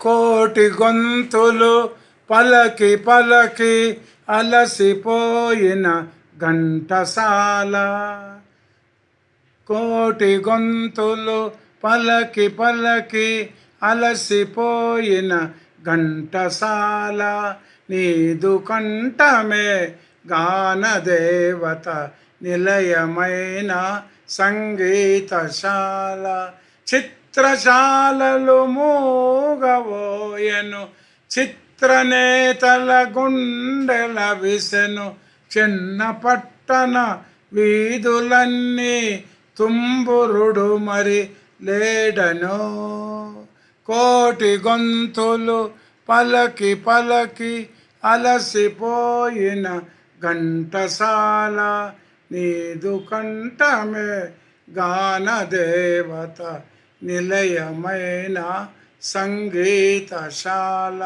కోటి గొంతులు పలకి పలకి అలసిపోయిన ఘంటసాల. కోటి గొంతులు పలకి పలకి అలసిపోయిన ఘంటసాల. నీదు కంఠమే గానదేవత నిలయమైన సంగీతశాల. చిత్రశాలలు మూగవోయెను, చిత్రనేతల గుండెల విసెను. చిన్న పట్టణ వీధులన్నీ తుంబురుడు మరి లేడనో. కోటి గొంతులు పలకి పలకి అలసిపోయిన ఘంటసాల. నీదు కంఠమే గానదేవత నిలయమైన సంగీతశాల.